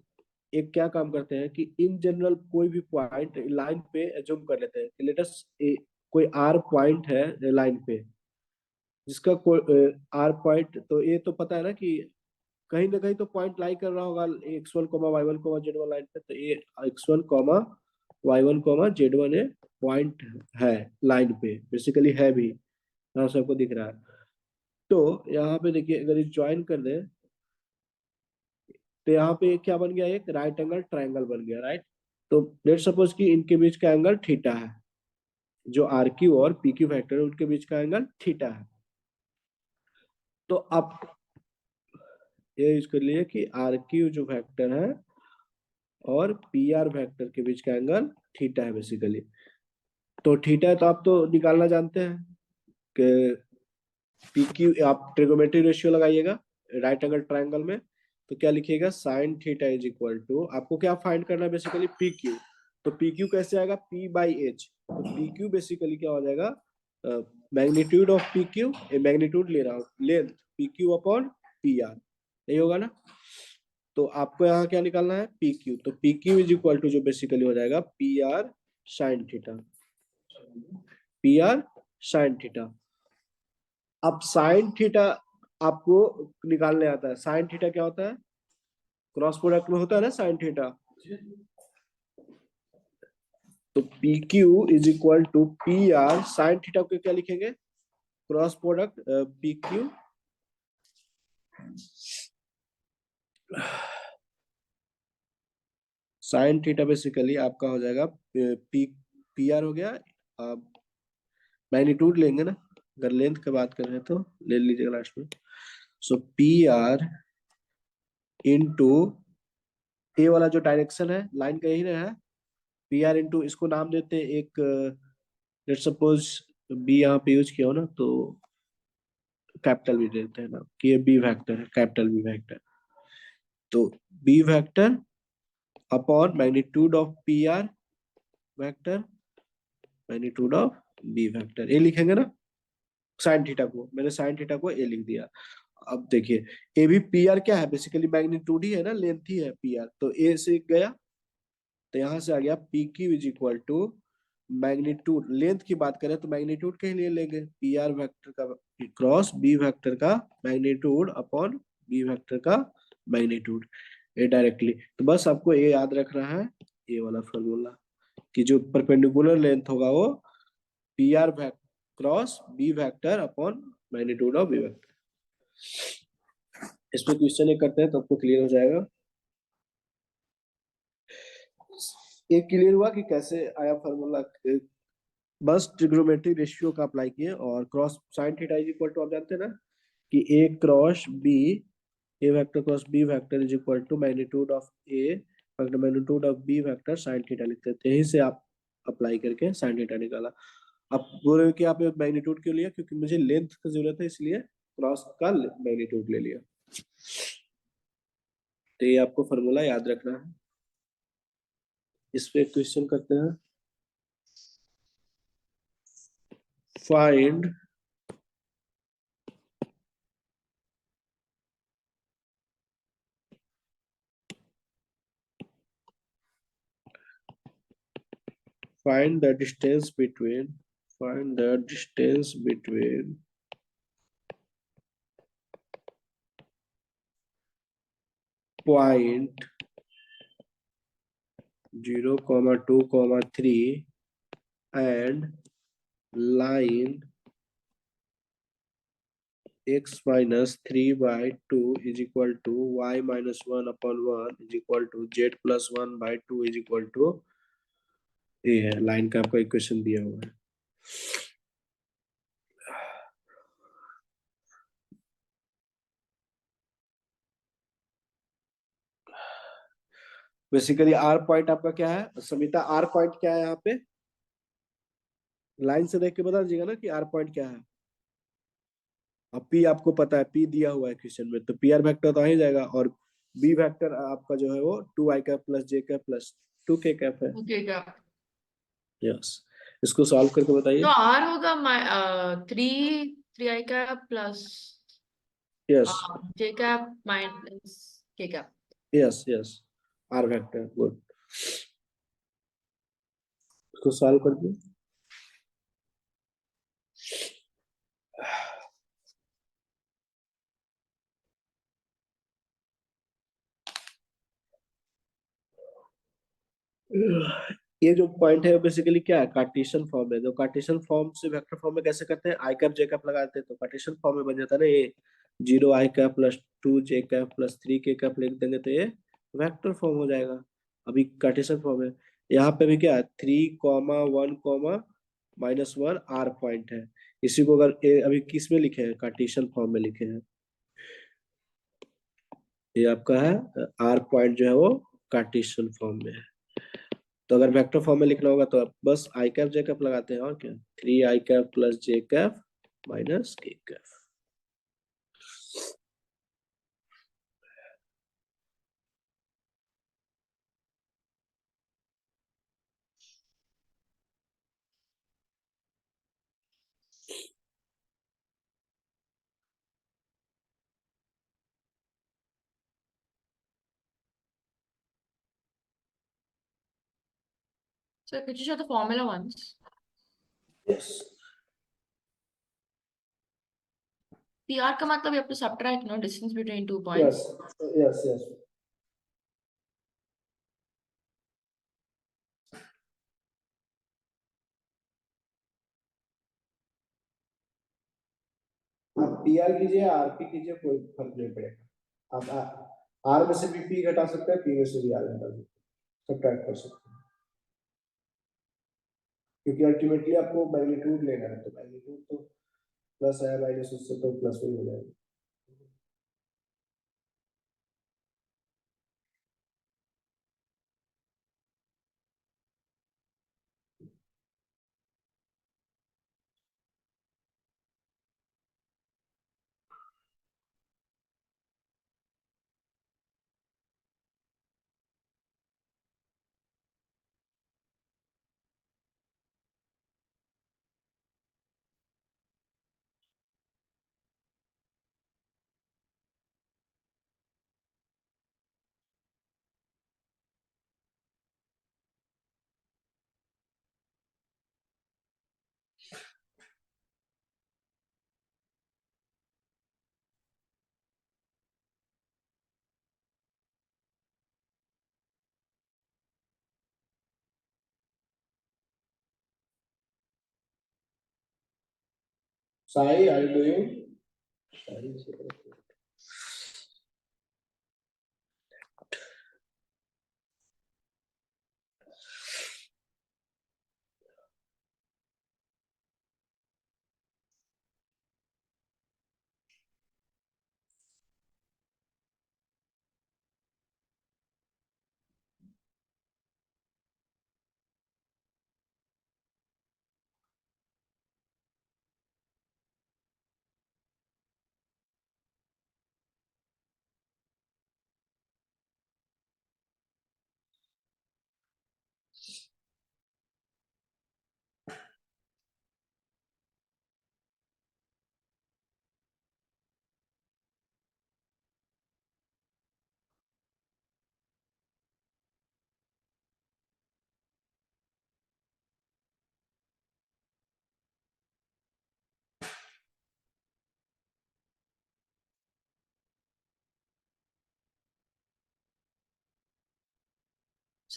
एक क्या काम करते हैं कि इन जनरल कोई भी पॉइंट लाइन पे एज्यूम कर लेते हैं कि लेट अस कोई आर पॉइंट है लाइन पे, जिसका कोई आर पॉइंट, तो ये तो पता है ना कि कहीं ना कहीं तो पॉइंट लाई कर रहा होगा x one comma y one comma z one line पे। तो ये x one comma y one comma z one a point है लाइन पे, बेसिकली है भी, यहाँ सबको दिख रहा है। तो यहाँ पे देखिए अगर इस ज्वाइन कर दे तो यहाँ पे क्या बन गया, एक राइट एंगल ट्राइंगल बन गया, राइट। तो लेट सपोज कि इनके बीच का एंगल थीटा है, जो आर क्यू और पी क्यू फैक्टर है उनके बीच का एंगल थीटा है। तो आप ये यूज कर लिए कि आर क्यू जो फैक्टर है और पी आर फैक्टर के बीच का एंगल थीटा है बेसिकली। तो थीटा है तो आप तो निकालना जानते हैं कि पी क्यू, आप ट्रिगोमेट्री रेशियो लगाइएगा राइट एंगल ट्राइंगल में, तो क्या लिखिएगा sine theta is equal to, आपको क्या फाइंड करना है बेसिकली पी क्यू। तो पी क्यू कैसे आएगा, पी बाई एच। तो पी क्यू बेसिकली क्या हो जाएगा, magnitude of P Q, magnitude ले रहा हूँ, length P Q upon P R, यही होगा ना। तो आपको यहाँ क्या निकालना है पी क्यू, तो P Q is equal to जो बेसिकली हो जाएगा P R sine theta, P R sine theta. अब साइन थीटा आपको निकालने आता है, साइन थीटा क्या होता है, क्रॉस प्रोडक्ट में होता है ना साइन थीटा। तो P Q is equal to P R sine theta को क्या लिखेंगे, cross product P Q sine theta basically आपका हो जाएगा पी पी आर हो गया। आप मैग्नीट्यूड लेंगे ना, अगर लेंथ की बात कर रहे हैं तो ले लीजिएगा लास्ट में। सो पी आर इंटू ए वाला जो डायरेक्शन है लाइन का यही ना है, पी आर इंटू इसको नाम देते हैं एक, लेट सपोज बी यहाँ पे यूज किया हो ना तो कैपिटल भी देते हैं ना कि ये बी वेक्टर है, कैपिटल बी वेक्टर। तो B vector upon magnitude of P R vector magnitude of B vector, ये लिखेंगे ना साइन थीटा को, मैंने साइन थीटा को ए लिख दिया। अब देखिए ए भी पी आर क्या है, बेसिकली मैग्नीट्यूड ही है ना, लेंथ ही है पी आर, तो ए से गया तो यहाँ से आ गया P Q is equal to magnitude, length की बात करें तो मैग्नीट्यूड के लिए लेंगे पी आर वेक्टर का क्रॉस बी वेक्टर का मैग्नीट्यूड अपॉन बी वेक्टर का मैग्नीट्यूड, ये डायरेक्टली। तो बस आपको ये याद रखना है, ये वाला फॉर्मूला, कि जो परपेंडिकुलर लेंथ होगा वो P R cross B vector upon magnitude of B vector. इस पे क्वेश्चन ये करते हैं तो आपको क्लियर हो जाएगा। एक क्लियर हुआ कि कैसे आया फॉर्मूला, बस ट्रिग्नोमेट्री रेशियो का अप्लाई किए और cross sine theta is equal to आप जानते हैं ना कि A cross B, A vector cross B vector is equal to magnitude of A vector magnitude of B vector sine theta लिखते थे, यहीं से आप अप्लाई करके साइन थीटा निकाला। अब बोल रहे हो कि आप मैग्नीट्यूड क्यों लिया, क्योंकि मुझे लेंथ की जरूरत है इसलिए क्रॉस का मैग्नीट्यूड ले लिया। तो ये आपको फॉर्मूला याद रखना है। इस पे क्वेश्चन करते हैं। Find find the distance between find the distance between point 0, 2, 3 and line x minus 3 by 2 is equal to y minus 1 upon 1 is equal to z plus 1 by 2 is equal to ये है लाइन का आपका इक्वेशन दिया हुआ है। बेसिकली आर पॉइंट आपका क्या है समिता, आर पॉइंट क्या है यहाँ पे? लाइन से देख के बता दीजिएगा ना कि आर पॉइंट क्या है। अब पी आपको पता है, पी दिया हुआ है क्वेश्चन में, तो पी आर वेक्टर तो आ ही जाएगा। और बी वेक्टर आपका जो है वो 2 i cap plus j cap plus 2 के कैप है। ओके क्या? यस, इसको सॉल्व करके तो बताइए। आर होगा 3 3 i cap plus yes j cap minus k cap. Yes yes, R vector, good. इसको सॉल्व कर दिए। ये जो पॉइंट है बेसिकली क्या है, कार्टेशियन फॉर्म है। जो कार्टेशियन फॉर्म से वेक्टर फॉर्म में कैसे करते हैं, आई कैप जे कैप लगाते हैं तो कार्टेशियन फॉर्म में बन जाता है ना ये। 0 i cap plus 2 j cap plus 3 k cap लिख देंगे तो ये वेक्टर फॉर्म हो जाएगा। अभी कार्टेशियन फॉर्म है। यहाँ पे भी क्या है, 3, 1, -1 r पॉइंट है। इसी को अगर अभी किस में लिखे हैं, कार्टेशियन फॉर्म में लिखे हैं। ये आपका है आर पॉइंट जो है वो कार्टेशियन फॉर्म में है। तो अगर वेक्टर फॉर्म में लिखना होगा तो आप बस आई कैप जे कैप लगाते हैं, और क्या, 3 i cap plus j cap minus k cap. So could you show the formula once? Yes PR का मतलब you have to subtract, no, distance between 2 yes points. Yes yes. आप पी आर कीजिए, आर पी कीजिए, कोई फर्क नहीं पड़ेगा। आप आर में से भी पी घटा सकते हैं, पी में से भी आर घटा सकते हैं, सब्ट्रैक्ट कर सकते हैं। क्योंकि अल्टीमेटली आपको मैग्नीट्यूड लेना है, तो मैग्नीट्यूड तो प्लस है माइनस उससे तो प्लस में ही हो जाएगा। Sai, are you doing?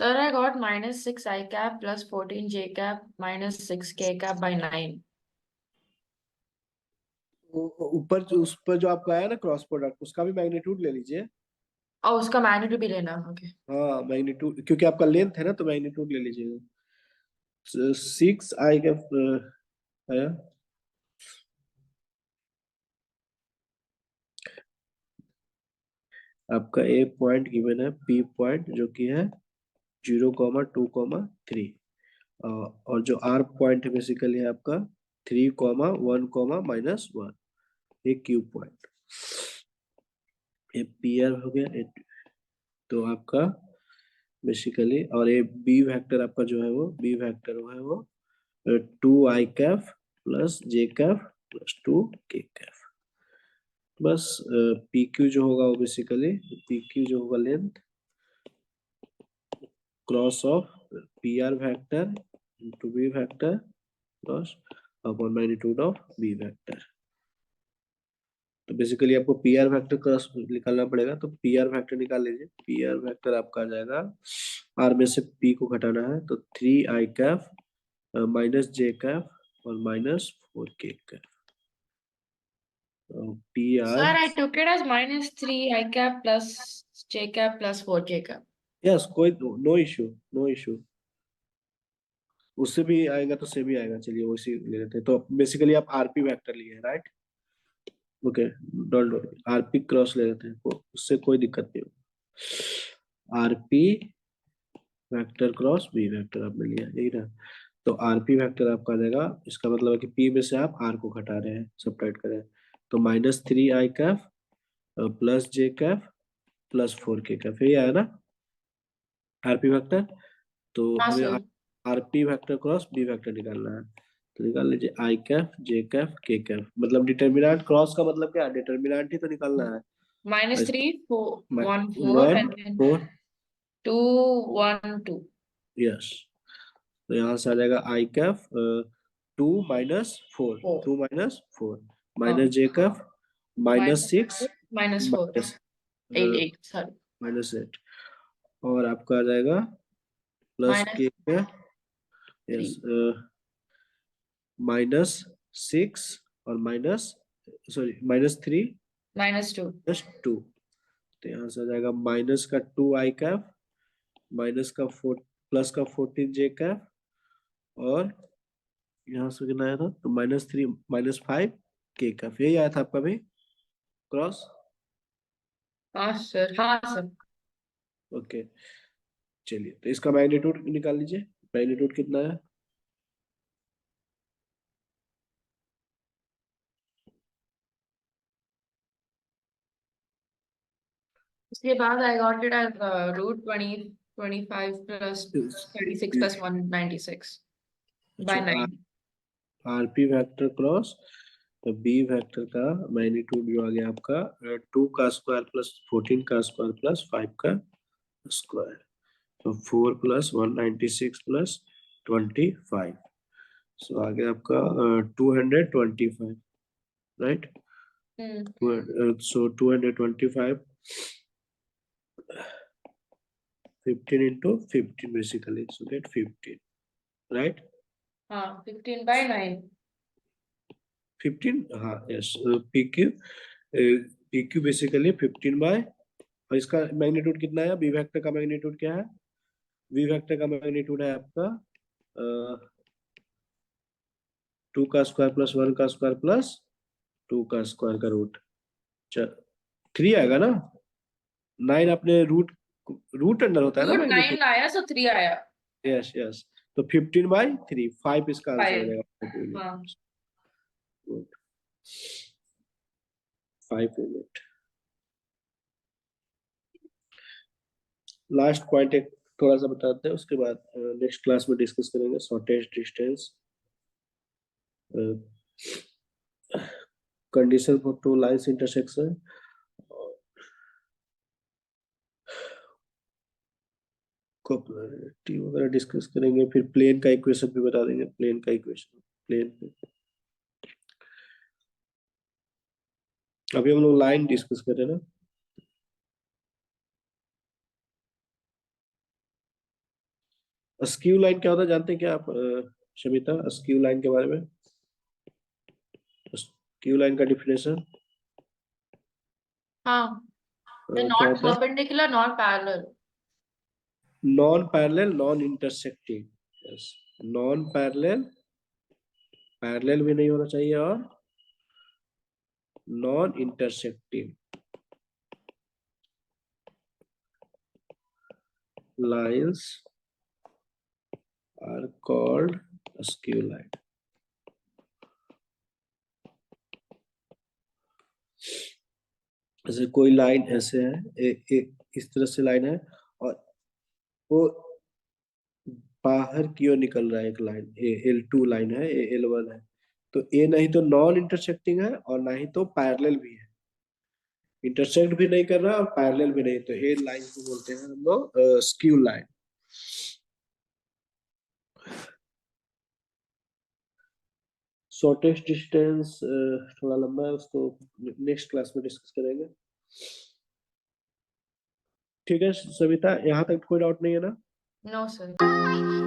Sir, I got minus 6 I cap plus 14 J cap minus 6 K cap by 9. ऊपर उस पर जो आपका आया ना क्रॉस प्रोडक्ट, उसका भी मैग्नीट्यूड ले लीजिए। और उसका मैग्नीट्यूड भी लेना, ओके। हाँ मैग्नीट्यूड, क्योंकि आपका लेंथ है ना, तो मैग्नीट्यूड ले लीजिएगा। 6 आई का आया, आपका ए पॉइंट गिवन है, पी पॉइंट जो कि है 0,2,3, और जो आर पॉइंट है बेसिकली है आपका 3,1,-1, ये क्यू पॉइंट, ये पी आर हो गया। तो आपका बेसिकली, और ये बी वेक्टर आपका जो है वो बी वेक्टर वो है वो 2 आई कैफ प्लस जे कैफ प्लस 2 के कैफ, बस पी क्यू जो होगा वो बेसिकली पी क्यू जो होगा length cross of P R vector into B vector cross upon magnitude of B vector. तो बेसिकली आपको पी आर वेक्टर क्रॉस निकालना पड़ेगा, तो पी आर वेक्टर निकाल लीजिए। पी आर वेक्टर आपका आ जाएगा, आर में से पी को घटाना है तो 3 i cap minus j cap और minus 4 k cap. P Sir, R, I took it as minus 3 I cap plus J cap plus 4 K cap. Yes कोई नो इशू, नो इशू, उससे भी आएगा तो से भी आएगा, चलिए उसी ले लेते हैं। तो बेसिकली आप आरपी वेक्टर लिए हैं, right? Okay, don't worry, RP cross ले लेते हैं, उससे कोई दिक्कत नहीं होगी। RP vector cross B vector आपने लिया, यही ना? तो आरपी वेक्टर आपका आ जाएगा, इसका मतलब है कि पी में से आप आर को घटा रहे हैं, सबट्रैक्ट करें, तो -3 i cap plus J cap plus 4 k Kaif, यही आया ना आरपी वेक्टर। तो हाँ हमें सर। RP vector cross B vector निकालना है, तो निकाल लीजिए आई कैफ जे कैफ के कैफ, मतलब डिटर्मिनेंट क्रॉस का मतलब क्या है, डिटर्मिनेंट ही तो निकालना है। Minus 3, 4, 1, 4, one and then four 2, 1, 2. Yes, तो यहाँ से आ जाएगा आई कैफ 2 - 4, 4. 2 - 4 माइनस हाँ, j cap minus -6 minus 4. Minus 8, 8, sorry. -8, और आपका आ जाएगा प्लस Minus के का, यस 3. -6 और माइनस, सॉरी -3 Minus 2. +2, तो यहाँ से आ जाएगा माइनस का 2 आई कैफ माइनस का 4 प्लस का 14 जे कैफ, और यहाँ से कितना आया था, तो -3 -5 के कैफ, यही आया था आपका भी क्रॉस। हाँ सर, हाँ सर। ओके, चलिए तो इसका मैग्नीट्यूड निकाल लीजिए, मैग्नीट्यूड कितना है? उसके बाद I got it as root 20, 25 plus 36 plus 196 by अच्छा, 9. आरपी वेक्टर क्रॉस, तो बी वेक्टर का मैग्नीट्यूड जो आ गया आपका 2 का स्क्वायर प्लस 14 का स्क्वायर प्लस 5 का स्क्वायर, तो 4 प्लस 196 प्लस 25, सो आ गया आपका 225, राइट? सो 225 15 into 15 basically, so get 15, right? हाँ, 15 by 9. 15, हाँ yes, PQ PQ basically 15 by, और इसका मैग्नीट्यूड कितना है, बी वेक्टर का मैग्नीट्यूड क्या है? बी वेक्टर का मैग्नीट्यूड है आपका 2 का स्क्वायर प्लस 1 का स्क्वायर प्लस 2 का स्क्वायर का रूट, 3 आएगा ना, 9 अपने रूट रूट अंडर होता है ना रूट मैग्नीट्यूड, 9 आया, so 3 आया। यस यस, तो 15/3 5 इसका आंसर हो 5. जाएगा। हाँ। Good, 5 unit. लास्ट पॉइंट एक थोड़ा सा बताते हैं, उसके बाद नेक्स्ट क्लास में डिस्कस करेंगे shortest distance condition for two lines intersection, cooperative वगैरह डिस्कस करेंगे, फिर प्लेन का इक्वेशन भी बता देंगे, प्लेन का इक्वेशन, प्लेन पे अभी हम लोग लाइन डिस्कस कर रहे हैं ना। अस्क्यू लाइन क्या होता है जानते हैं क्या आप शमिता, अस्क्यू लाइन के बारे में? अस्क्यू लाइन का डिफिनेशन हाँ, क्या नॉट होता है? Perpendicular not parallel. Non parallel non intersecting. Yes, non parallel, parallel भी नहीं होना चाहिए, और non intersecting lines are called askew line। जैसे कोई लाइन ऐसे है, इस तरह से लाइन है, और वो बाहर की ओर निकल रहा है, एक लाइन L2 लाइन है, L1 है, तो ए नहीं तो नॉन इंटरसेक्टिंग है और ना ही तो पैरेलल भी है, इंटरसेक्ट भी नहीं कर रहा और पैरेलल भी नहीं, तो ए लाइन को बोलते हैं हम लोग स्क्यू लाइन। शॉर्टेस्ट डिस्टेंस थोड़ा लंबा है, उसको नेक्स्ट क्लास में डिस्कस करेंगे। ठीक है सविता, यहाँ तक कोई डाउट नहीं है ना? No sir.